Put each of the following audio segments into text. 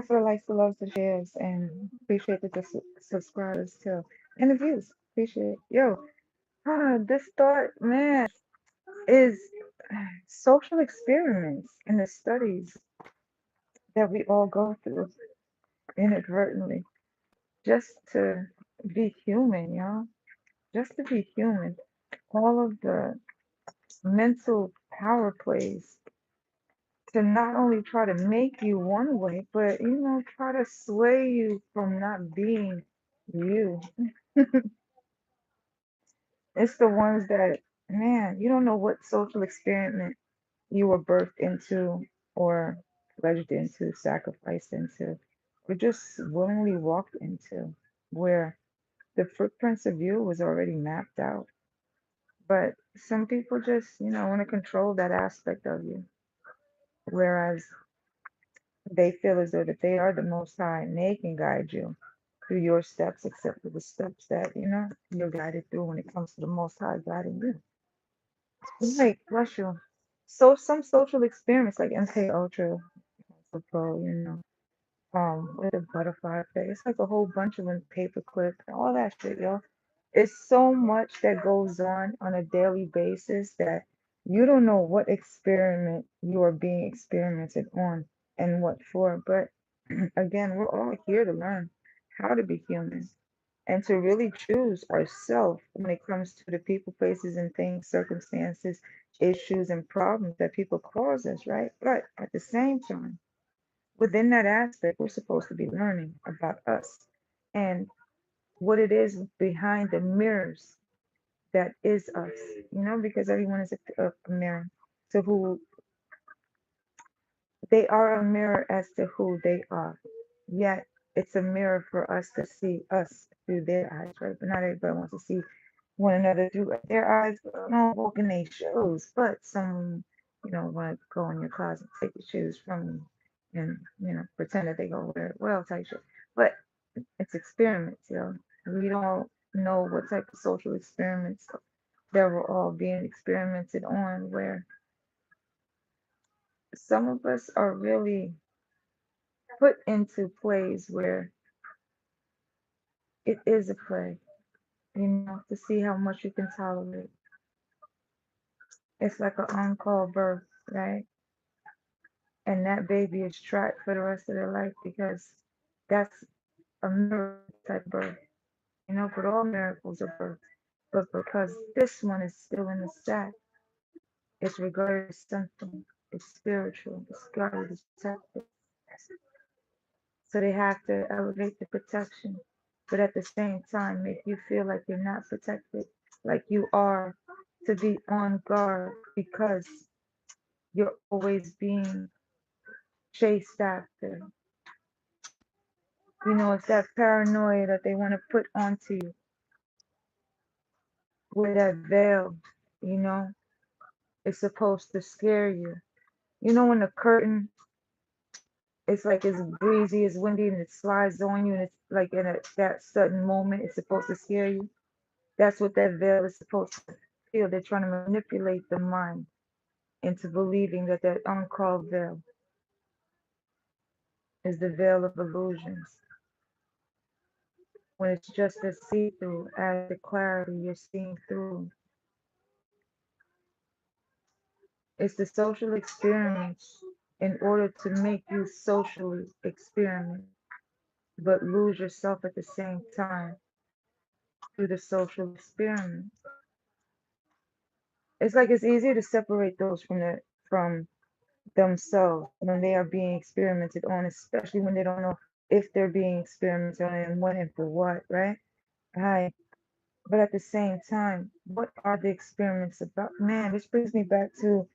for the likes, the loves, the shares, and appreciate the subscribers too. And the views. Appreciate it. Yo, this thought, man, is social experiments and the studies that we all go through inadvertently just to be human, y'all. Just to be human. All of the mental power plays to not only try to make you one way, but try to sway you from not being you. It's the ones that, man, you don't know what social experiment you were birthed into or pledged into, sacrificed into, or just willingly walked into, where the footprints of you was already mapped out. But some people just, want to control that aspect of you, whereas they feel as though that they are the Most High and they can guide you through your steps, except for the steps that, you're guided through when it comes to the Most High guiding you. Like, bless you. So some social experiments like MK Ultra, Pro, with the butterfly effect. It's like a whole bunch of them, paperclip, all that shit, yo. It's so much that goes on a daily basis that you don't know what experiment you are being experimented on and what for. But again, we're all here to learn how to be human and to really choose ourselves when it comes to the people, places, and things, circumstances, issues, and problems that people cause us, right? But at the same time, within that aspect, we're supposed to be learning about us and what it is behind the mirrors that is us, because everyone is a mirror to who they are, a mirror as to who they are. Yet it's a mirror for us to see us through their eyes, right? But not everybody wants to see one another through their eyes. Don't walk in their shoes, but some, want to go in your closet, take your shoes from you, and pretend that they go wear it well, type shit. But it's experiments, We don't know what type of social experiments that were all being experimented on, where some of us are really put into plays where it is a play, to see how much you can tolerate. It's like an on-call birth, right? And that baby is trapped for the rest of their life because that's a miracle type birth. But all miracles are birth. But because this one is still in the sack, it's regarded as something. It's spiritual. It's guarded. It's protected. So they have to elevate the protection, but at the same time make you feel like you're not protected, like you are to be on guard because you're always being chased after. It's that paranoia that they want to put onto you with that veil, you know, it's supposed to scare you. When the curtain, it's like it's breezy, it's windy, and it slides on you, and it's like in that sudden moment, it's supposed to scare you. That's what that veil is supposed to feel. They're trying to manipulate the mind into believing that that uncalled veil is the veil of illusions, when it's just as see-through as the clarity you're seeing through. It's the social experiments in order to make you socially experiment, but lose yourself at the same time through the social experiment. It's like it's easier to separate those from themselves when they are being experimented on, especially when they don't know if they're being experimented on and when and for what, right? Right. But at the same time, what are the experiments about? Man, this brings me back to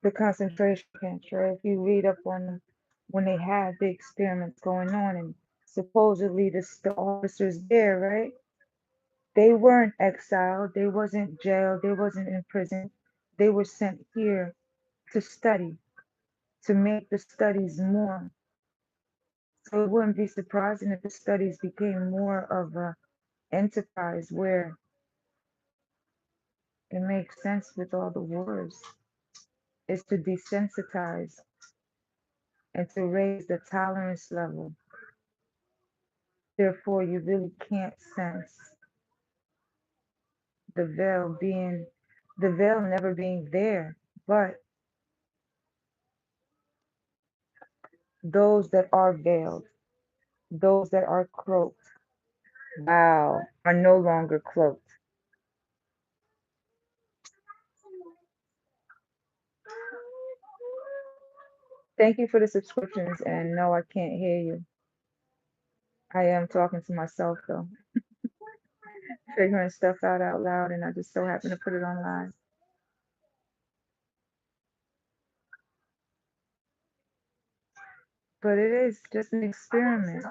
the concentration camps, right? If you read up on them, when they had the experiments going on and supposedly the officers there, right? They weren't exiled, they wasn't jailed, they wasn't in prison. They were sent here to study, to make the studies more. So it wouldn't be surprising if the studies became more of a enterprise where it makes sense with all the wars, is to desensitize and to raise the tolerance level. Therefore, you really can't sense the veil being, the veil never being there, but those that are veiled, those that are cloaked, wow, are no longer cloaked. Thank you for the subscriptions, and no, I can't hear you. I am talking to myself though, figuring stuff out loud, and I just so happen to put it online. But it is just an experiment.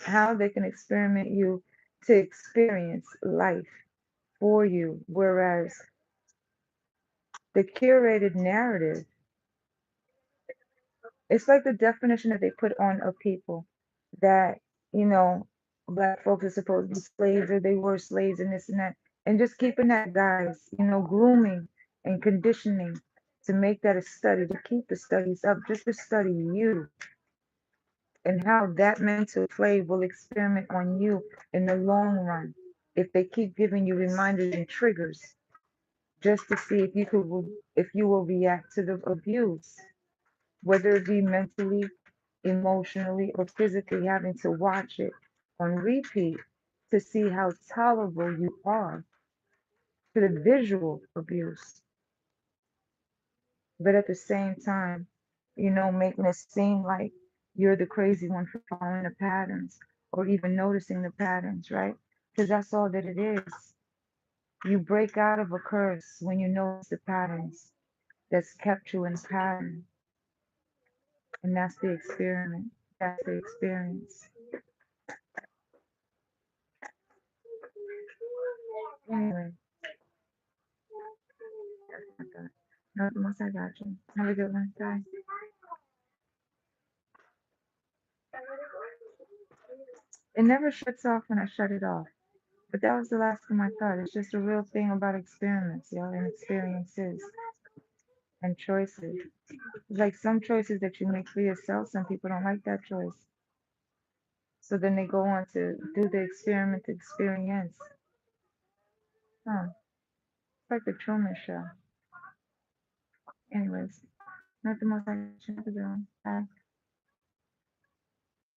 How they can experiment you to experience life for you, whereas the curated narrative, it's like the definition that they put on a people that, you know, black folks are supposed to be slaves or they were slaves and this and that. And just keeping that, guys, grooming and conditioning to make that a study, to keep the studies up, just to study you and how that mental play will experiment on you in the long run. If they keep giving you reminders and triggers just to see if you will react to the abuse, whether it be mentally, emotionally, or physically, having to watch it on repeat to see how tolerable you are to the visual abuse, but at the same time, making it seem like you're the crazy one for following the patterns or even noticing the patterns, right? Because that's all that it is. You break out of a curse when you notice the patterns that's kept you in a pattern, and that's the experiment. That's the experience. Anyway, that's not that. Nothing else. I got you. Have a good one. Bye. It never shuts off when I shut it off. But that was the last time I thought. It's just a real thing about experiments, and experiences and choices. Like some choices that you make for yourself, some people don't like that choice. So then they go on to do the experiment experience. Huh. It's like the Truman Show. Anyways, nothing more I can do. Bye.